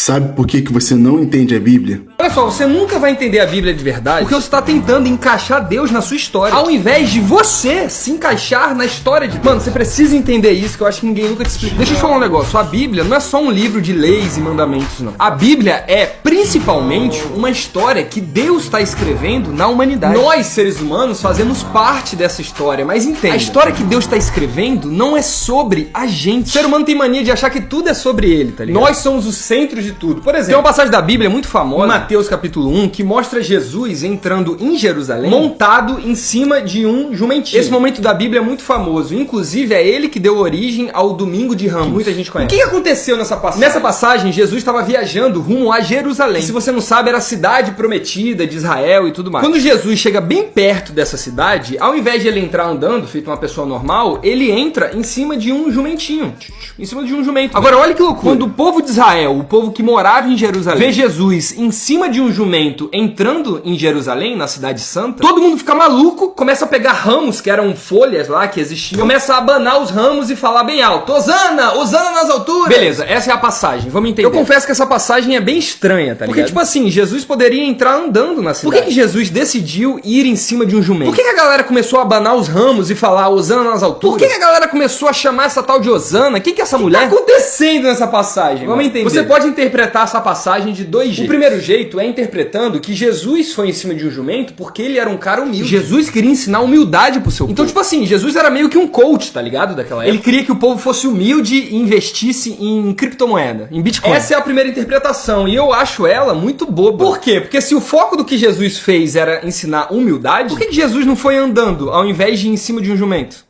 Sabe por que você não entende a Bíblia? Olha só, você nunca vai entender a Bíblia de verdade porque você está tentando encaixar Deus na sua história, ao invés de você se encaixar na história de Deus. Mano, você precisa entender isso, que eu acho que ninguém nunca te explica. Deixa eu te falar um negócio, a Bíblia não é só um livro de leis e mandamentos, não. A Bíblia é principalmente uma história que Deus está escrevendo na humanidade. Nós, seres humanos, fazemos parte dessa história, mas entenda, a história que Deus está escrevendo não é sobre a gente. O ser humano tem mania de achar que tudo é sobre ele, tá ligado? Nós somos o centro de tudo. Por exemplo, tem uma passagem da Bíblia muito famosa, Mateus capítulo 1, que mostra Jesus entrando em Jerusalém montado em cima de um jumentinho. Esse momento da Bíblia é muito famoso, inclusive é ele que deu origem ao Domingo de Ramos, que muita gente conhece. O que aconteceu nessa passagem? Nessa passagem, Jesus estava viajando rumo a Jerusalém. E, se você não sabe, era a cidade prometida de Israel e tudo mais. Quando Jesus chega bem perto dessa cidade, ao invés de ele entrar andando, feito uma pessoa normal, ele entra em cima de um jumentinho. Em cima de um jumento. Agora, olha que loucura. Quando o povo de Israel, o povo que morava em Jerusalém, vê Jesus em cima de um jumento entrando em Jerusalém, na cidade santa, todo mundo fica maluco, começa a pegar ramos, que eram folhas lá que existiam, começa a abanar os ramos e falar bem alto: Hosana! Hosana nas alturas! Beleza, essa é a passagem, vamos entender. Eu confesso que essa passagem é bem estranha, tá ligado? Porque, tipo assim, Jesus poderia entrar andando na cidade. Por que Jesus decidiu ir em cima de um jumento? Por que a galera começou a abanar os ramos e falar Hosana nas alturas? Por que a galera começou a chamar essa tal de Hosana? O que é essa mulher? O que tá acontecendo nessa passagem? Vamos entender. Você pode interpretar essa passagem de dois jeitos. O primeiro jeito é interpretando que Jesus foi em cima de um jumento porque ele era um cara humilde. Jesus queria ensinar humildade pro seu povo. Então, tipo assim, Jesus era meio que um coach, tá ligado? Daquela época. Ele queria que o povo fosse humilde e investisse em criptomoeda, em Bitcoin. Essa é a primeira interpretação e eu acho ela muito boba. Por quê? Porque se o foco do que Jesus fez era ensinar humildade, por que Jesus não foi andando ao invés de ir em cima de um jumento?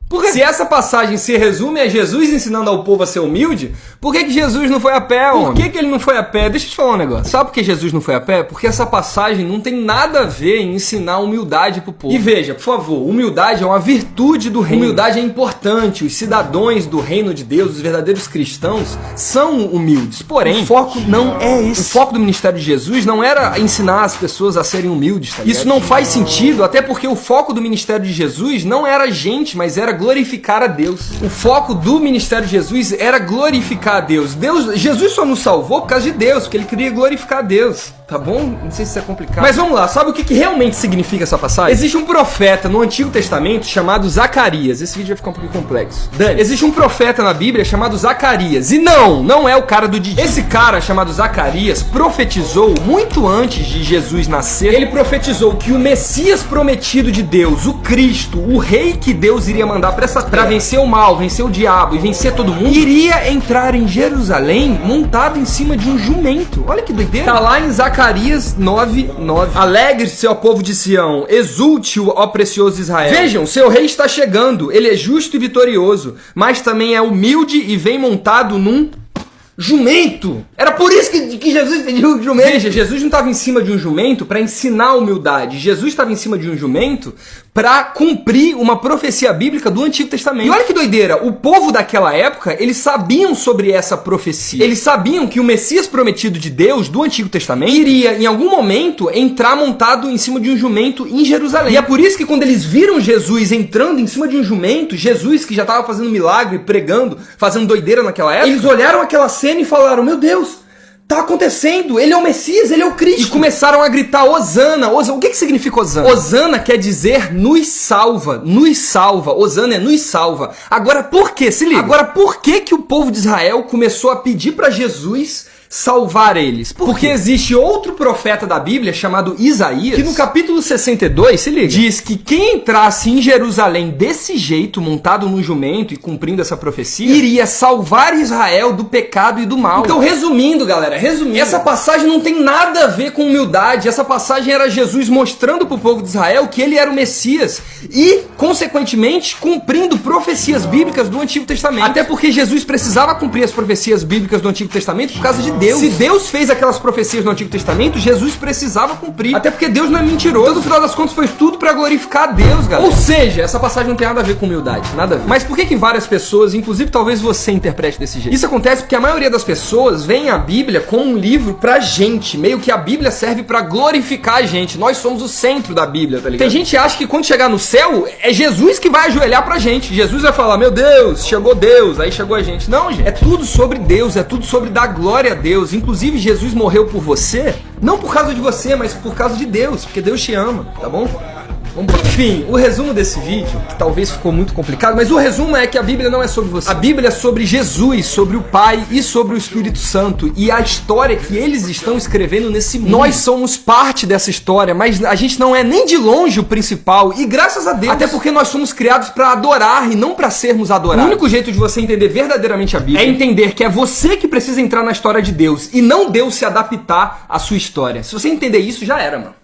Porque se essa passagem se resume a Jesus ensinando ao povo a ser humilde, por que Jesus não foi a pé, homem? Por que ele não foi a pé? Deixa eu te falar um negócio. Sabe por que Jesus não foi a pé? Porque essa passagem não tem nada a ver em ensinar humildade pro povo. E veja, por favor, humildade é uma virtude do reino. Humildade é importante. Os cidadãos do reino de Deus, os verdadeiros cristãos, são humildes. Porém, o foco não é esse. O foco do ministério de Jesus não era ensinar as pessoas a serem humildes, tá ligado? Isso não faz sentido, até porque o foco do ministério de Jesus não era a gente, mas era glorificar a Deus. O foco do ministério de Jesus era glorificar a Deus. Jesus só nos salvou por causa de Deus, porque ele queria glorificar a Deus. Tá bom? Não sei se isso é complicado. Mas vamos lá, sabe o que realmente significa essa passagem? Existe um profeta no Antigo Testamento chamado Zacarias. Esse vídeo vai ficar um pouquinho complexo. Dani, existe um profeta na Bíblia chamado Zacarias. E não é o cara do Didi. Esse cara chamado Zacarias profetizou muito antes de Jesus nascer. Ele profetizou que o Messias prometido de Deus, o Cristo, o rei que Deus iria mandar pra vencer o mal, vencer o diabo e vencer todo mundo, iria entrar em Jerusalém montado em cima de um jumento. Olha que doideira. Tá lá em Zacarias 9:9. Alegre-se, ó povo de Sião, exulte, ó precioso Israel. Vejam, seu rei está chegando, ele é justo e vitorioso, mas também é humilde e vem montado num jumento. Era por isso que Jesus pediu o jumento. Veja, Jesus não estava em cima de um jumento para ensinar a humildade. Jesus estava em cima de um jumento para cumprir uma profecia bíblica do Antigo Testamento. E olha que doideira, o povo daquela época, eles sabiam sobre essa profecia. Eles sabiam que o Messias prometido de Deus, do Antigo Testamento, iria, em algum momento, entrar montado em cima de um jumento em Jerusalém. E é por isso que quando eles viram Jesus entrando em cima de um jumento, Jesus que já estava fazendo milagre, pregando, fazendo doideira naquela época, eles olharam aquela cena e falaram: meu Deus, tá acontecendo, ele é o Messias, ele é o Cristo. E começaram a gritar Hosana, Hosana. O que significa Hosana? Hosana quer dizer nos salva, nos salva. Hosana é nos salva. Agora por quê? Se liga. Agora por que o povo de Israel começou a pedir para Jesus salvar eles? Porque existe outro profeta da Bíblia chamado Isaías, que no capítulo 62, se liga, diz que quem entrasse em Jerusalém desse jeito, montado num jumento e cumprindo essa profecia, iria salvar Israel do pecado e do mal. Então, resumindo, galera, essa passagem não tem nada a ver com humildade. Essa passagem era Jesus mostrando pro povo de Israel que ele era o Messias e, consequentemente, cumprindo profecias bíblicas do Antigo Testamento. Até porque Jesus precisava cumprir as profecias bíblicas do Antigo Testamento por causa de Deus. Se Deus fez aquelas profecias no Antigo Testamento, Jesus precisava cumprir. Até porque Deus não é mentiroso. Então, no final das contas, foi tudo pra glorificar a Deus, galera. Ou seja, essa passagem não tem nada a ver com humildade. Nada a ver. Mas por que várias pessoas, inclusive talvez você interprete desse jeito? Isso acontece porque a maioria das pessoas vê a Bíblia como um livro pra gente. Meio que a Bíblia serve pra glorificar a gente. Nós somos o centro da Bíblia, tá ligado? Tem gente que acha que quando chegar no céu, é Jesus que vai ajoelhar pra gente. Jesus vai falar: meu Deus, chegou Deus, aí chegou a gente. Não, gente. É tudo sobre Deus, é tudo sobre dar glória a Deus. Deus. Inclusive, Jesus morreu por você, não por causa de você, mas por causa de Deus, porque Deus te ama, tá bom? Enfim, o resumo desse vídeo, que talvez ficou muito complicado, mas o resumo é que a Bíblia não é sobre você. A Bíblia é sobre Jesus, sobre o Pai e sobre o Espírito Santo e a história que eles estão escrevendo nesse mundo. Nós somos parte dessa história, mas a gente não é nem de longe o principal e graças a Deus. Até porque nós somos criados para adorar e não para sermos adorados. O único jeito de você entender verdadeiramente a Bíblia é entender que é você que precisa entrar na história de Deus e não Deus se adaptar à sua história. Se você entender isso, já era, mano.